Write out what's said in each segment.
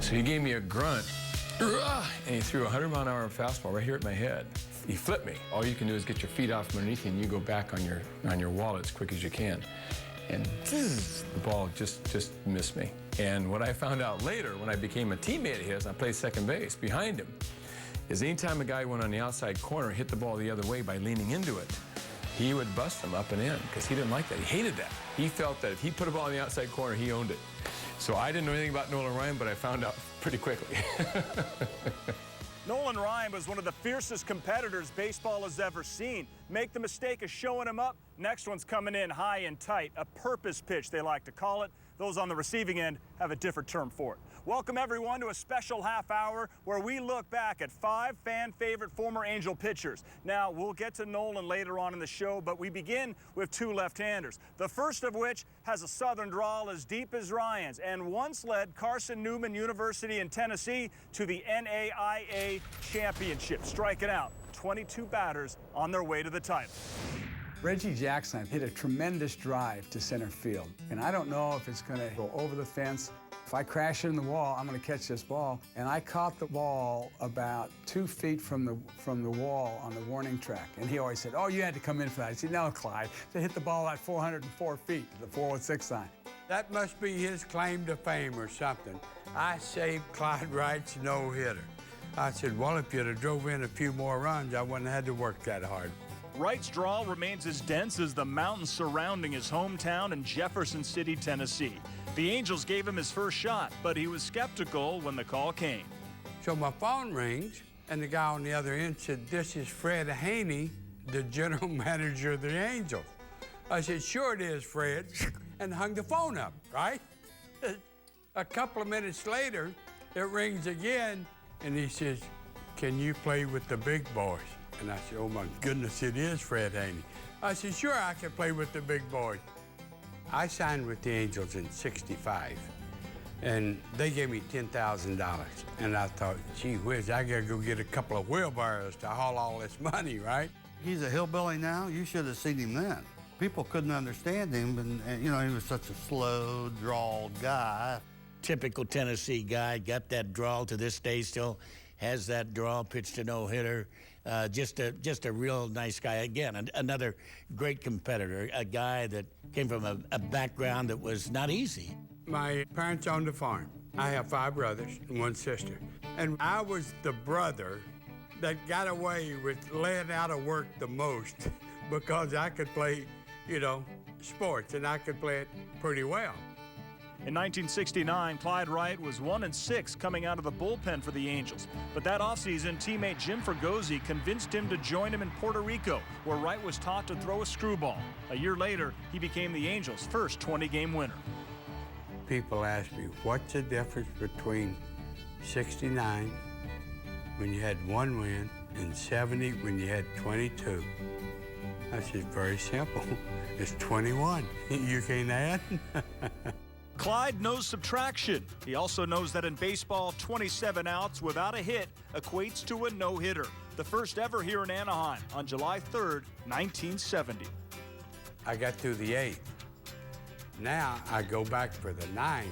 So he gave me a grunt, and he threw a 100-mile-an-hour fastball right here at my head. He flipped me. All you can do is get your feet off from underneath you, and you go back on your wall as quick as you can. And the ball just missed me. And what I found out later, when I became a teammate of his, I played second base behind him, is anytime a guy went on the outside corner, hit the ball the other way by leaning into it, he would bust him up and in, because he didn't like that. He hated that. He felt that if he put a ball in the outside corner, he owned it. So I didn't know anything about Nolan Ryan, but I found out pretty quickly. Nolan Ryan was one of the fiercest competitors baseball has ever seen. Make the mistake of showing him up. Next one's coming in high and tight. A purpose pitch, they like to call it. Those on the receiving end have a different term for it. Welcome, everyone, to a special half hour where we look back at 5 fan-favorite former Angel pitchers. Now, we'll get to Nolan later on in the show, but we begin with 2 left-handers. The first of which has a southern drawl as deep as Ryan's and once led Carson Newman University in Tennessee to the NAIA championship, striking out 22 batters on their way to the title. Reggie Jackson hit a tremendous drive to center field, and I don't know if it's going to go over the fence. If I crash it in the wall, I'm going to catch this ball. And I caught the ball about 2 feet from the wall on the warning track. And he always said, "Oh, you had to come in for that." I said, "No, Clyde, they hit the ball at 404 feet, the 416 sign." That must be his claim to fame or something. I saved Clyde Wright's no-hitter. I said, well, if you'd have drove in a few more runs, I wouldn't have had to work that hard. Wright's draw remains as dense as the mountains surrounding his hometown in Jefferson City, Tennessee. The Angels gave him his first shot, but he was skeptical when the call came. So my phone rings, and the guy on the other end said, "This is Fred Haney, the general manager of the Angels." I said, "Sure it is, Fred," and hung the phone up, right? A couple of minutes later, it rings again, and he says, "Can you play with the big boys?" And I said, "Oh my goodness, it is Fred Haney." I said, "Sure, I can play with the big boys." I signed with the Angels in '65, and they gave me $10,000. And I thought, gee whiz, I gotta go get a couple of wheelbarrows to haul all this money, right? He's a hillbilly now. You should have seen him then. People couldn't understand him, and you know, he was such a slow, drawled guy. Typical Tennessee guy, got that drawl to this day, still has that draw, pitched a no-hitter. Just a real nice guy. Again, another great competitor, a guy that came from a background that was not easy. My parents owned a farm. I have 5 brothers and 1 sister. And I was the brother that got away with laying out of work the most because I could play, you know, sports, and I could play it pretty well. In 1969, Clyde Wright was 1-6 coming out of the bullpen for the Angels. But that offseason, teammate Jim Fregosi convinced him to join him in Puerto Rico, where Wright was taught to throw a screwball. A year later, he became the Angels' first 20-game winner. People ask me, what's the difference between 69 when you had 1 win and 70 when you had 22? I said, very simple. It's 21. You can't add. Clyde knows subtraction. He also knows that in baseball, 27 outs without a hit equates to a no-hitter. The first ever here in Anaheim on July 3rd, 1970. I got through the 8th. Now I go back for the 9th,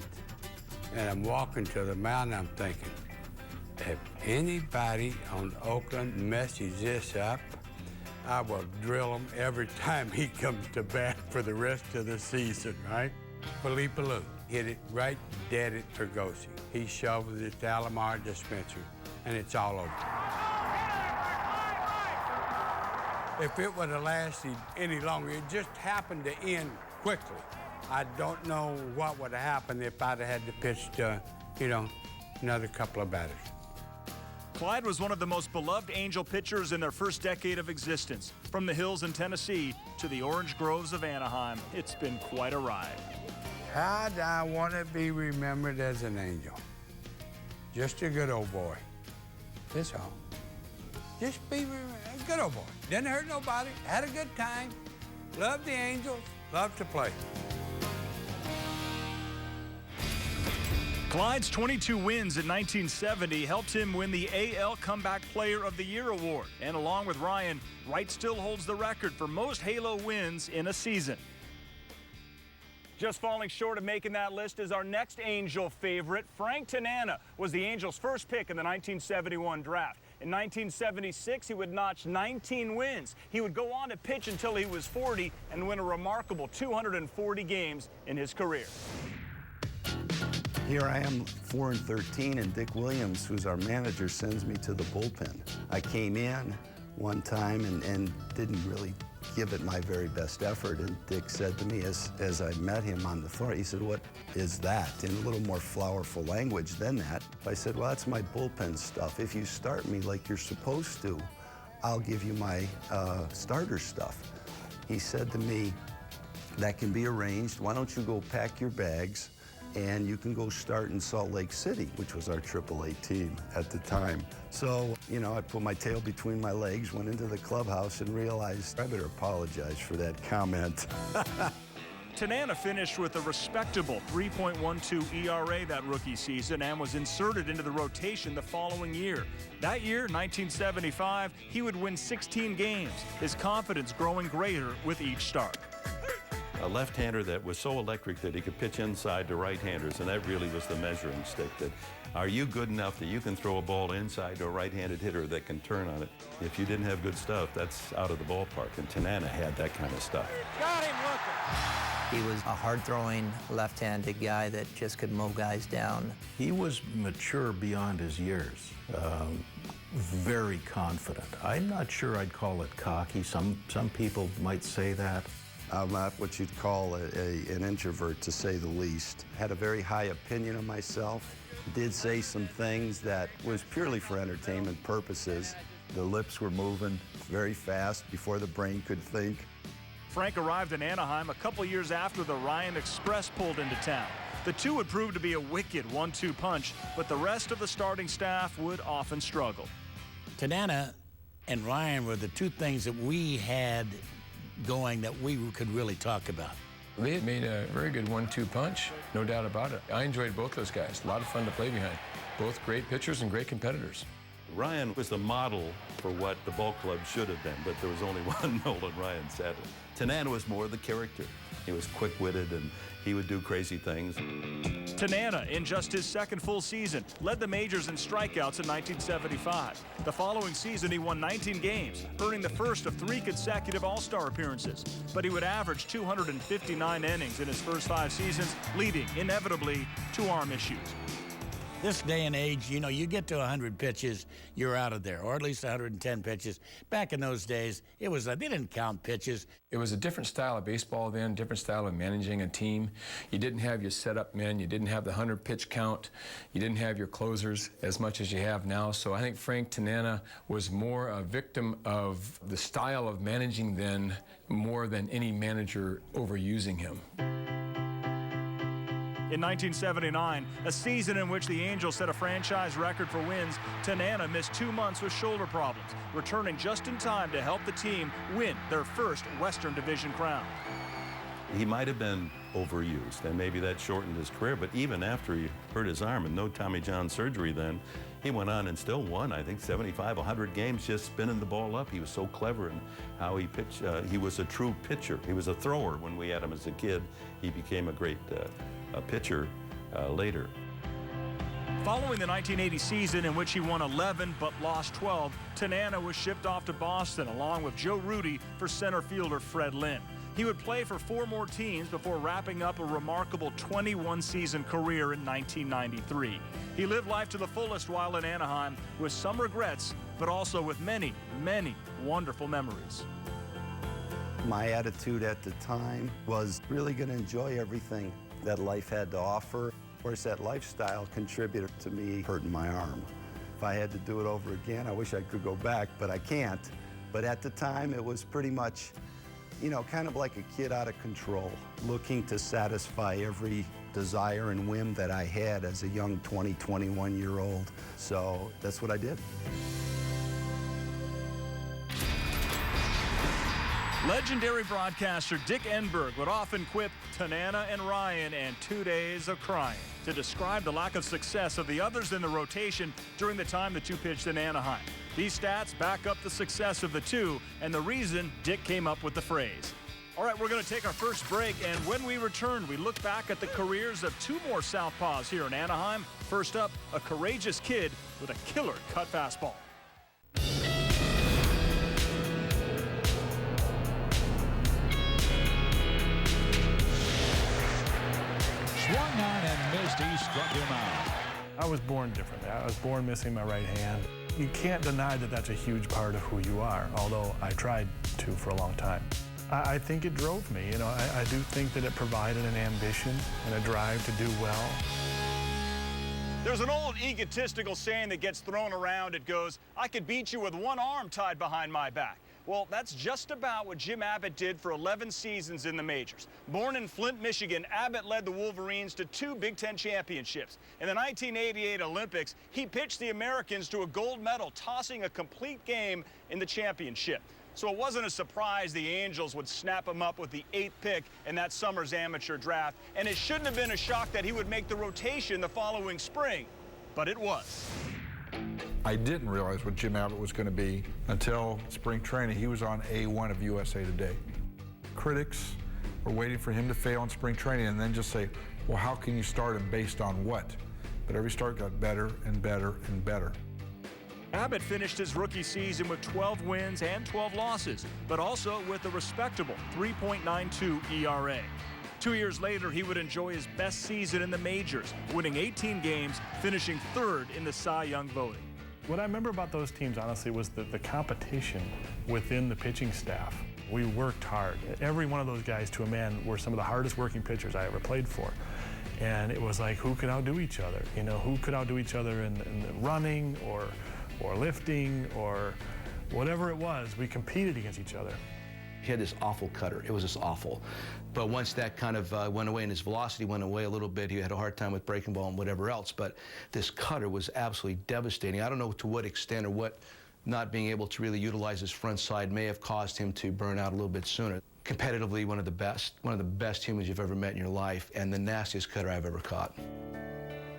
and I'm walking to the mound, I'm thinking, if anybody on Oakland messes this up, I will drill him every time he comes to bat for the rest of the season, right? Philippe Lou hit it right dead at Fregosi. He shoveled it to Alomar Dispensary, and it's all over. If it would have lasted any longer, it just happened to end quickly. I don't know what would have happened if I'd have had to pitch to, you know, another couple of batters. Clyde was one of the most beloved Angel pitchers in their first decade of existence. From the hills in Tennessee to the orange groves of Anaheim, it's been quite a ride. How'd I want to be remembered as an Angel? Just a good old boy. That's all. Just be a good old boy. Didn't hurt nobody, had a good time, loved the Angels, loved to play. Clyde's 22 wins in 1970 helped him win the AL Comeback Player of the Year award. And along with Ryan, Wright still holds the record for most Halo wins in a season. Just falling short of making that list is our next Angel favorite. Frank Tanana was the Angels' first pick in the 1971 draft. In 1976, he would notch 19 wins. He would go on to pitch until he was 40 and win a remarkable 240 games in his career. Here I am, 4-13, and Dick Williams, who's our manager, sends me to the bullpen. I came in one time and didn't really give it my very best effort, and Dick said to me as I met him on the floor, he said, "What is that?" in a little more flowerful language than that. I said, "Well, that's my bullpen stuff. If you start me like you're supposed to, I'll give you my starter stuff." He said to me, "That can be arranged. Why don't you go pack your bags and you can go start in Salt Lake City," which was our AAA team at the time. So, you know, I put my tail between my legs, went into the clubhouse, and realized I better apologize for that comment. Tanana finished with a respectable 3.12 ERA that rookie season and was inserted into the rotation the following year. That year, 1975, he would win 16 games, his confidence growing greater with each start. A left-hander that was so electric that he could pitch inside to right-handers, and that really was the measuring stick. That are you good enough that you can throw a ball inside to a right-handed hitter that can turn on it? If you didn't have good stuff, that's out of the ballpark, and Tanana had that kind of stuff. Got him looking. He was a hard-throwing, left-handed guy that just could mow guys down. He was mature beyond his years, very confident. I'm not sure I'd call it cocky. Some people might say that. I'm not what you'd call an introvert, to say the least. Had a very high opinion of myself. Did say some things that was purely for entertainment purposes. The lips were moving very fast before the brain could think. Frank arrived in Anaheim a couple years after the Ryan Express pulled into town. The two would prove to be a wicked 1-2 punch, but the rest of the starting staff would often struggle. Tanana and Ryan were the two things that we had going that we could really talk about. They had made a very good 1-2 punch, no doubt about it. I enjoyed both those guys. A lot of fun to play behind. Both great pitchers and great competitors. Ryan was the model for what the ball club should have been, but there was only one Nolan Ryan, sadly. Tanana was more the character. He was quick-witted, and he would do crazy things. Tanana, in just his second full season, led the majors in strikeouts in 1975. The following season, he won 19 games, earning the first of 3 consecutive All-Star appearances. But he would average 259 innings in his first 5 seasons, leading, inevitably, to arm issues. This day and age, you know, you get to 100 pitches, you're out of there, or at least 110 pitches. Back in those days, it was they didn't count pitches. It was a different style of baseball then, different style of managing a team. You didn't have your setup men, you didn't have the 100-pitch count, you didn't have your closers as much as you have now. So I think Frank Tanana was more a victim of the style of managing then, more than any manager overusing him. In 1979, a season in which the Angels set a franchise record for wins, Tanana missed 2 months with shoulder problems, returning just in time to help the team win their first Western Division crown. He might have been overused, and maybe that shortened his career, but even after he hurt his arm and no Tommy John surgery then, he went on and still won, I think, 75, 100 games just spinning the ball up. He was so clever in how he pitched. He was a true pitcher. He was a thrower when we had him as a kid. He became a great pitcher later. Following the 1980 season, in which he won 11 but lost 12, Tanana was shipped off to Boston along with Joe Rudy for center fielder Fred Lynn. He would play for 4 more teams before wrapping up a remarkable 21-season career in 1993. He lived life to the fullest while in Anaheim, with some regrets, but also with many, many wonderful memories. My attitude at the time was really going to enjoy everything that life had to offer. Of course, that lifestyle contributed to me hurting my arm. If I had to do it over again, I wish I could go back, but I can't. But at the time, it was pretty much, you know, kind of like a kid out of control, looking to satisfy every desire and whim that I had as a young 20, 21-year-old. So that's what I did. Legendary broadcaster Dick Enberg would often quip Tanana and Ryan and 2 days of crying to describe the lack of success of the others in the rotation during the time the two pitched in Anaheim. These stats back up the success of the two and the reason Dick came up with the phrase. All right, we're going to take our first break, and when we return, we look back at the careers of two more Southpaws here in Anaheim. First up, a courageous kid with a killer cut fastball. Swung on and missed. He struck him out. I was born differently. I was born missing my right hand. You can't deny that that's a huge part of who you are, although I tried to for a long time. I think it drove me. You know, I do think that it provided an ambition and a drive to do well. There's an old egotistical saying that gets thrown around. It goes, I could beat you with one arm tied behind my back. Well, that's just about what Jim Abbott did for 11 seasons in the majors. Born in Flint, Michigan, Abbott led the Wolverines to 2 Big Ten championships. In the 1988 Olympics, he pitched the Americans to a gold medal, tossing a complete game in the championship. So it wasn't a surprise the Angels would snap him up with the 8th pick in that summer's amateur draft. And it shouldn't have been a shock that he would make the rotation the following spring, but it was. I didn't realize what Jim Abbott was going to be until spring training. He was on A1 of USA Today. Critics were waiting for him to fail in spring training and then just say, well, how can you start him based on what? But every start got better and better and better. Abbott finished his rookie season with 12 wins and 12 losses, but also with a respectable 3.92 ERA. 2 years later, he would enjoy his best season in the majors, winning 18 games, finishing 3rd in the Cy Young voting. What I remember about those teams, honestly, was the competition within the pitching staff. We worked hard. Every one of those guys, to a man, were some of the hardest working pitchers I ever played for. And it was like, who could outdo each other? You know, who could outdo each other in running or lifting or whatever it was. We competed against each other. He had this awful cutter. It was just awful. But once that kind of went away and his velocity went away a little bit, he had a hard time with breaking ball and whatever else. But this cutter was absolutely devastating. I don't know to what extent or what not being able to really utilize his front side may have caused him to burn out a little bit sooner. Competitively, one of the best humans you've ever met in your life, and the nastiest cutter I've ever caught.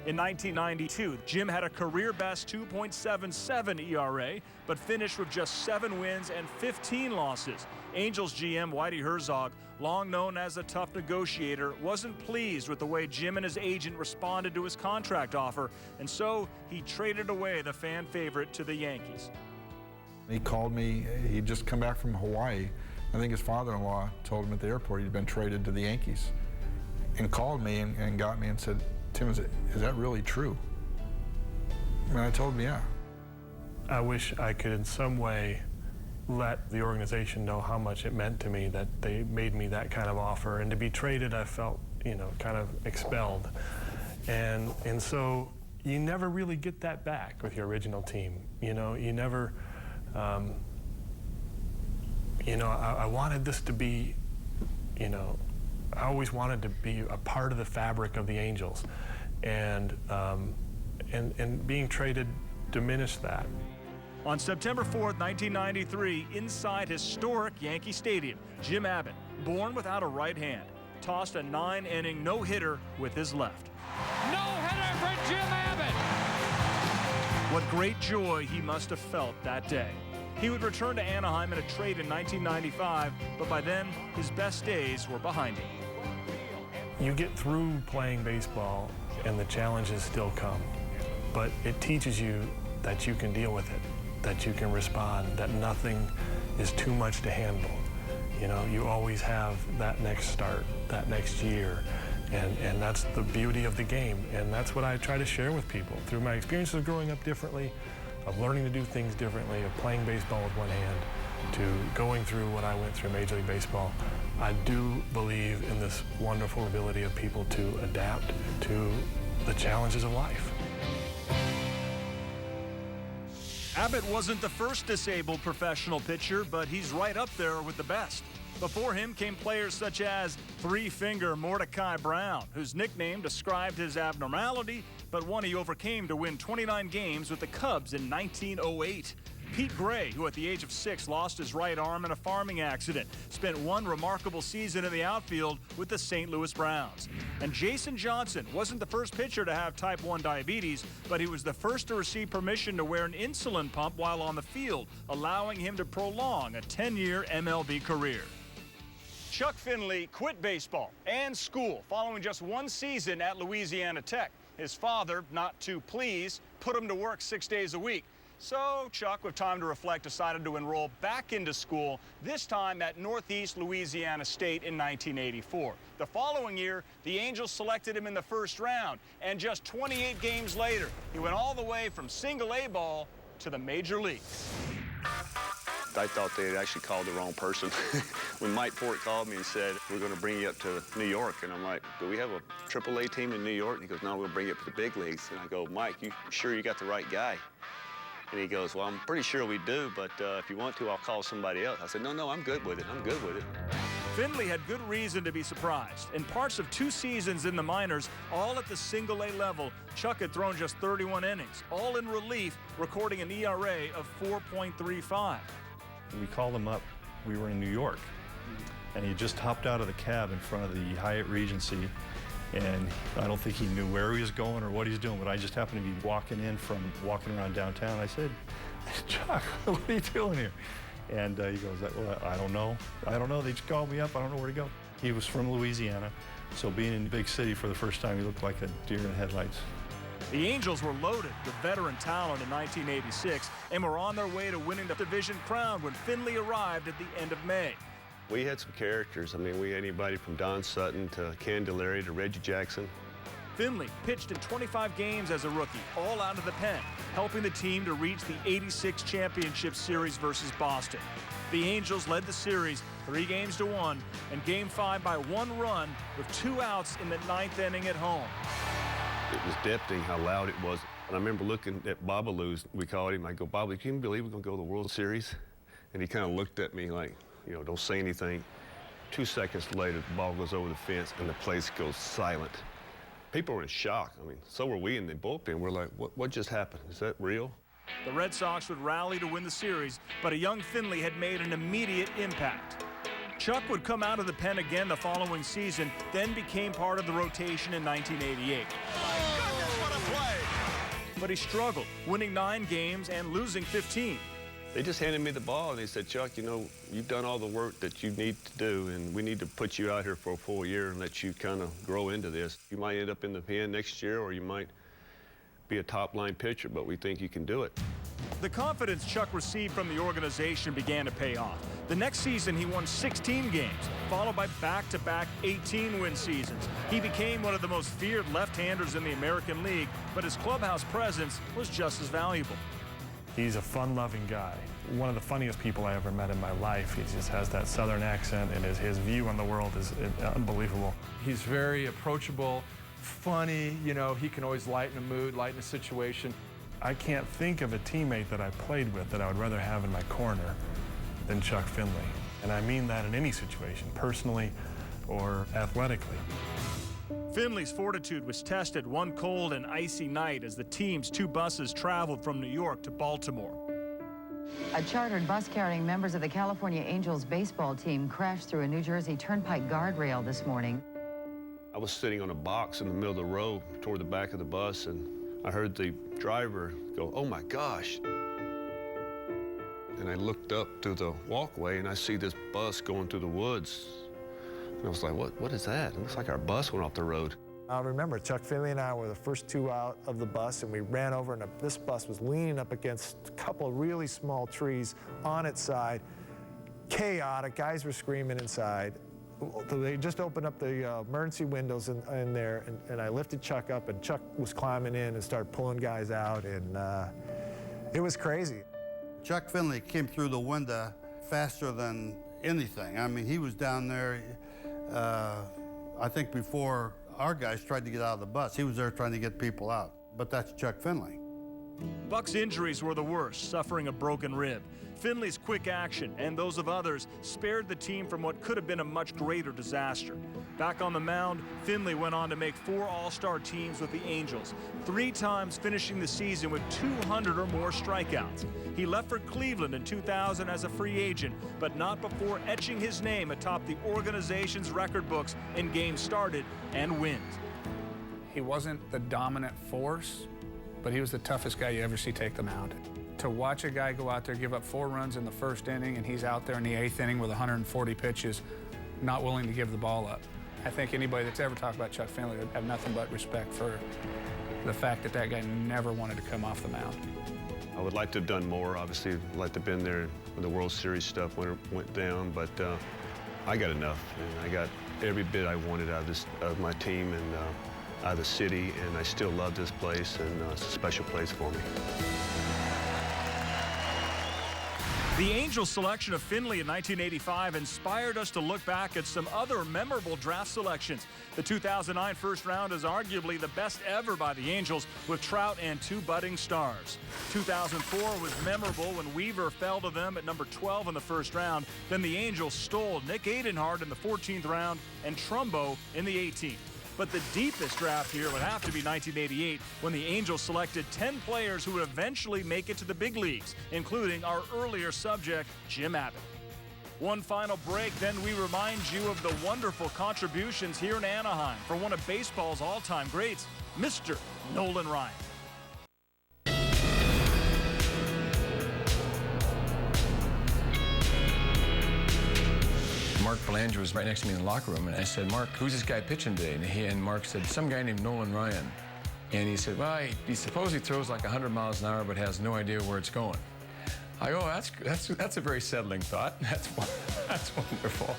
In 1992, Jim had a career-best 2.77 ERA, but finished with just 7 wins and 15 losses. Angels GM Whitey Herzog, long known as a tough negotiator, wasn't pleased with the way Jim and his agent responded to his contract offer, and so he traded away the fan favorite to the Yankees. He called me. He'd just come back from Hawaii. I think his father-in-law told him at the airport he'd been traded to the Yankees, and called me and got me and said, Tim, is that really true? And I told him, yeah. I wish I could in some way let the organization know how much it meant to me that they made me that kind of offer. And to be traded, I felt, you know, kind of expelled. And so you never really get that back with your original team. You know, you never, you know, I wanted this to be, you know, I always wanted to be a part of the fabric of the Angels, and being traded diminished that. On September 4th, 1993, inside historic Yankee Stadium, Jim Abbott, born without a right hand, tossed a 9-inning no-hitter with his left. No-hitter for Jim Abbott! What great joy he must have felt that day. He would return to Anaheim in a trade in 1995, but by then, his best days were behind him. You get through playing baseball and the challenges still come, but it teaches you that you can deal with it, that you can respond, that nothing is too much to handle. You know, you always have that next start, that next year, and that's the beauty of the game, and that's what I try to share with people. Through my experiences of growing up differently, of learning to do things differently, of playing baseball with one hand, to going through what I went through in Major League Baseball, I do believe in this wonderful ability of people to adapt to the challenges of life. Abbott wasn't the first disabled professional pitcher, but he's right up there with the best. Before him came players such as Three-Finger Mordecai Brown, whose nickname described his abnormality, but one he overcame to win 29 games with the Cubs in 1908. Pete Gray, who at the age of 6 lost his right arm in a farming accident, spent one remarkable season in the outfield with the St. Louis Browns. And Jason Johnson wasn't the first pitcher to have type 1 diabetes, but he was the first to receive permission to wear an insulin pump while on the field, allowing him to prolong a 10-year MLB career. Chuck Finley quit baseball and school following just one season at Louisiana Tech. His father, not too pleased, put him to work 6 days a week. So Chuck, with time to reflect, decided to enroll back into school, this time at Northeast Louisiana State in 1984. The following year, the Angels selected him in the first round, and just 28 games later, he went all the way from single A ball to the major leagues. I thought they had actually called the wrong person. When Mike Fort called me and said, we're going to bring you up to New York, and I'm like, do we have a AAA team in New York? And he goes, no, we'll bring you up to the big leagues. And I go, Mike, you sure you got the right guy? And he goes, well, I'm pretty sure we do, but if you want to, I'll call somebody else. I said, no, I'm good with it. I'm good with it. Finley had good reason to be surprised. In parts of 2 seasons in the minors, all at the single-A level, Chuck had thrown just 31 innings, all in relief, recording an ERA of 4.35. We called him up. We were in New York, and he just hopped out of the cab in front of the Hyatt Regency, and I don't think he knew where he was going or what he was doing, but I just happened to be walking around downtown. I said, Chuck, what are you doing here? And he goes, well, I don't know. They just called me up. I don't know where to go. He was from Louisiana, so being in a big city for the first time, he looked like a deer in headlights. The Angels were loaded with veteran talent in 1986 and were on their way to winning the division crown when Finley arrived at the end of May. We had some characters. I mean, we had anybody from Don Sutton to Candelaria to Reggie Jackson. Finley pitched in 25 games as a rookie, all out of the pen, helping the team to reach the '86 championship series versus Boston. The Angels led the series 3-1 and Game 5 by 1 run with 2 outs in the 9th inning at home. It was deafening how loud it was. And I remember looking at Babalu's, we called him. I go, Babalu, can you believe we're going to go to the World Series? And he kind of looked at me like, you know, don't say anything. 2 seconds later, the ball goes over the fence and the place goes silent. People were in shock. I mean, so were we in the bullpen. We're like, what just happened? Is that real? The Red Sox would rally to win the series, but a young Finley had made an immediate impact. Chuck would come out of the pen again the following season, then became part of the rotation in 1988. My goodness, what a play! But he struggled, winning 9 games and losing 15. They just handed me the ball and they said, Chuck, you know, you've done all the work that you need to do, and we need to put you out here for a full year and let you kind of grow into this. You might end up in the pen next year, or you might be a top-line pitcher, but we think you can do it. The confidence Chuck received from the organization began to pay off. The next season, he won 16 games, followed by back-to-back 18-win seasons. He became one of the most feared left-handers in the American League, but his clubhouse presence was just as valuable. He's a fun-loving guy. One of the funniest people I ever met in my life. He just has that Southern accent, and his view on the world is unbelievable. He's very approachable, funny, you know, he can always lighten a mood, lighten a situation. I can't think of a teammate that I played with that I would rather have in my corner than Chuck Finley. And I mean that in any situation, personally or athletically. Finley's fortitude was tested one cold and icy night as the team's 2 buses traveled from New York to Baltimore. A chartered bus carrying members of the California Angels baseball team crashed through a New Jersey Turnpike guardrail this morning. I was sitting on a box in the middle of the road toward the back of the bus, and I heard the driver go, oh my gosh. And I looked up through the walkway and I see this bus going through the woods. And I was like, what is that? It looks like our bus went off the road. I remember Chuck Finley and I were the first 2 out of the bus, and we ran over, and this bus was leaning up against a couple of really small trees on its side. Chaotic, guys were screaming inside. They just opened up the emergency windows in there, and I lifted Chuck up, and Chuck was climbing in and started pulling guys out, and it was crazy. Chuck Finley came through the window faster than anything. I mean, he was down there, I think before our guys tried to get out of the bus. He was there trying to get people out, but that's Chuck Finley. Buck's injuries were the worst, suffering a broken rib. Finley's quick action and those of others spared the team from what could have been a much greater disaster. Back on the mound, Finley went on to make 4 All-Star teams with the Angels, 3 times finishing the season with 200 or more strikeouts. He left for Cleveland in 2000 as a free agent, but not before etching his name atop the organization's record books in games started and wins. He wasn't the dominant force, but he was the toughest guy you ever see take the mound. To watch a guy go out there, give up 4 runs in the first inning, and he's out there in the 8th inning with 140 pitches, not willing to give the ball up. I think anybody that's ever talked about Chuck Finley would have nothing but respect for the fact that that guy never wanted to come off the mound. I would like to have done more. Obviously, I'd like to have been there when the World Series stuff went down, but I got enough. And I got every bit I wanted out of my team and out of the city, and I still love this place, and it's a special place for me. The Angels' selection of Finley in 1985 inspired us to look back at some other memorable draft selections. The 2009 first round is arguably the best ever by the Angels, with Trout and 2 budding stars. 2004 was memorable when Weaver fell to them at number 12 in the first round. Then the Angels stole Nick Adenhart in the 14th round and Trumbo in the 18th. But the deepest draft here would have to be 1988, when the Angels selected 10 players who would eventually make it to the big leagues, including our earlier subject, Jim Abbott. One final break, then we remind you of the wonderful contributions here in Anaheim for one of baseball's all-time greats, Mr. Nolan Ryan. Mark Belanger was right next to me in the locker room, and I said, Mark, who's this guy pitching today? And Mark said, some guy named Nolan Ryan. And he said, well, he supposedly throws like 100 miles an hour, but has no idea where it's going. I go, that's a very settling thought. That's wonderful.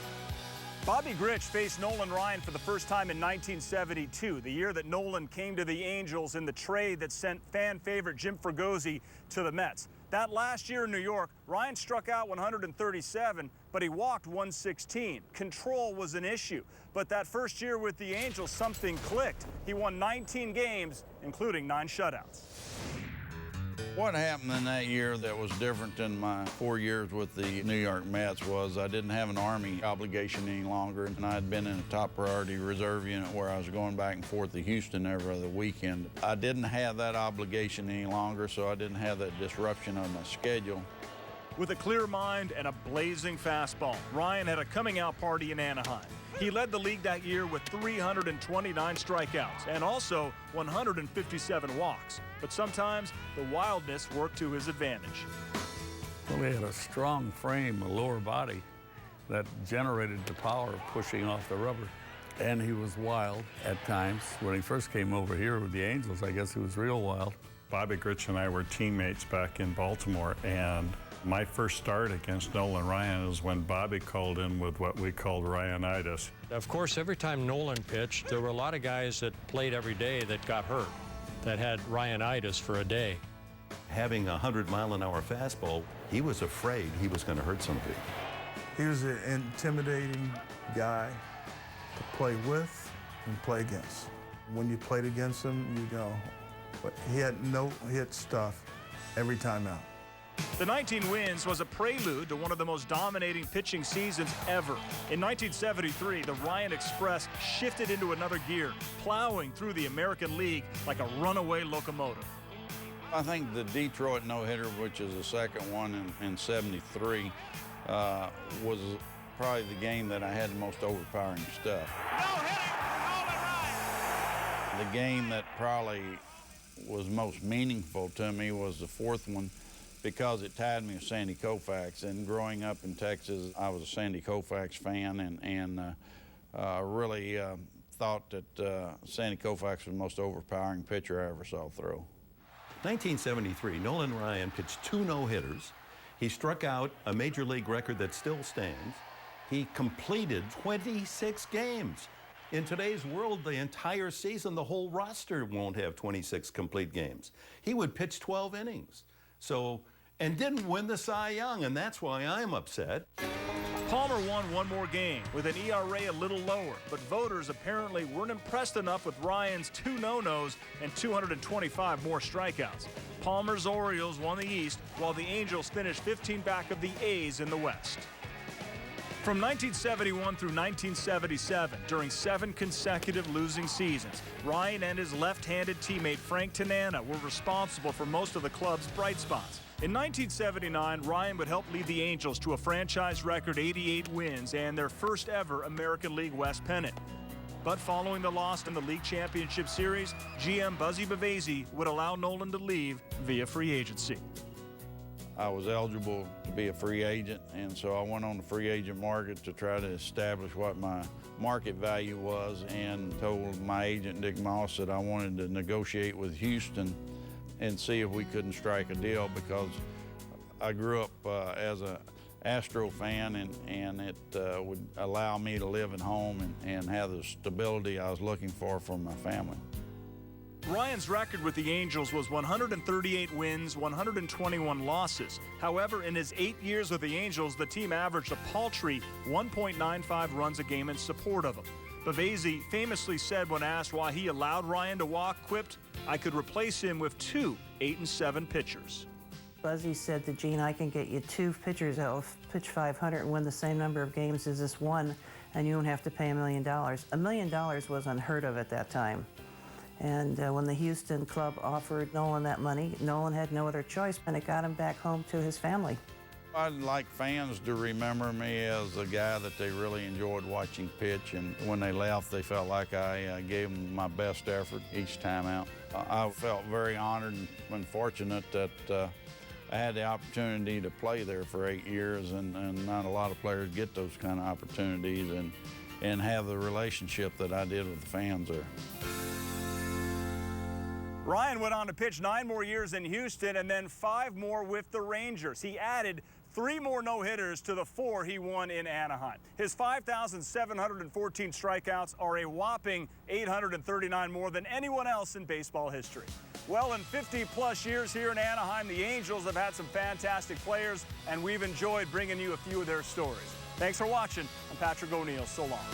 Bobby Grich faced Nolan Ryan for the first time in 1972, the year that Nolan came to the Angels in the trade that sent fan favorite Jim Fregosi to the Mets. That last year in New York, Ryan struck out 137, but he walked 116. Control was an issue. But that first year with the Angels, something clicked. He won 19 games, including 9 shutouts. What happened in that year that was different than my 4 years with the New York Mets was I didn't have an Army obligation any longer, and I had been in a top priority reserve unit where I was going back and forth to Houston every other weekend. I didn't have that obligation any longer, so I didn't have that disruption of my schedule. With a clear mind and a blazing fastball, Ryan had a coming-out party in Anaheim. He led the league that year with 329 strikeouts and also 157 walks. But sometimes the wildness worked to his advantage. Well, he had a strong frame, a lower body, that generated the power of pushing off the rubber. And he was wild at times. When he first came over here with the Angels, I guess he was real wild. Bobby Grich and I were teammates back in Baltimore, and my first start against Nolan Ryan is when Bobby called in with what we called Ryanitis. Of course, every time Nolan pitched, there were a lot of guys that played every day that got hurt, that had Ryanitis for a day. Having a 100-mile-an-hour fastball, he was afraid he was going to hurt somebody. He was an intimidating guy to play with and play against. When you played against him, you know, but he had no hit stuff every time out. The 19 wins was a prelude to one of the most dominating pitching seasons ever. In 1973, the Ryan Express shifted into another gear, plowing through the American League like a runaway locomotive. I think the Detroit no-hitter, which is the second one in 73, was probably the game that I had the most overpowering stuff. The game that probably was most meaningful to me was the fourth one, because it tied me with Sandy Koufax. And growing up in Texas, I was a Sandy Koufax fan and really thought that Sandy Koufax was the most overpowering pitcher I ever saw throw. 1973, Nolan Ryan pitched 2 no-hitters. He struck out a major league record that still stands. He completed 26 games. In today's world, the entire season, the whole roster won't have 26 complete games. He would pitch 12 innings. So, and didn't win the Cy Young, and that's why I'm upset. Palmer won one more game with an ERA a little lower, but voters apparently weren't impressed enough with Ryan's 2 no-nos and 225 more strikeouts. Palmer's Orioles won the East, while the Angels finished 15 back of the A's in the West. From 1971 through 1977, during 7 consecutive losing seasons, Ryan and his left-handed teammate Frank Tanana were responsible for most of the club's bright spots. In 1979, Ryan would help lead the Angels to a franchise record 88 wins and their first ever American League West pennant. But following the loss in the League Championship Series, GM Buzzy Bavasi would allow Nolan to leave via free agency. I was eligible to be a free agent, and so I went on the free agent market to try to establish what my market value was, and told my agent, Dick Moss, that I wanted to negotiate with Houston and see if we couldn't strike a deal, because I grew up as a Astro fan, and it would allow me to live at home and have the stability I was looking for my family. Ryan's record with the Angels was 138 wins, 121 losses. However, in his 8 years with the Angels, the team averaged a paltry 1.95 runs a game in support of him. Bavasi famously said when asked why he allowed Ryan to walk, quipped, "I could replace him with 2 8-7 pitchers." Buzzy said to Gene, "I can get you 2 pitchers that will pitch 500 and win the same number of games as this one, and you don't have to pay $1 million." $1 million was unheard of at that time. And when the Houston club offered Nolan that money, Nolan had no other choice, and it got him back home to his family. I'd like fans to remember me as a guy that they really enjoyed watching pitch, and when they left, they felt like I gave them my best effort each time out. I felt very honored and fortunate that I had the opportunity to play there for 8 years, and not a lot of players get those kind of opportunities and have the relationship that I did with the fans there. Ryan went on to pitch 9 more years in Houston and then 5 more with the Rangers. He added 3 more no-hitters to the 4 he won in Anaheim. His 5,714 strikeouts are a whopping 839 more than anyone else in baseball history. Well, in 50-plus years here in Anaheim, the Angels have had some fantastic players, and we've enjoyed bringing you a few of their stories. Thanks for watching. I'm Patrick O'Neill. So long.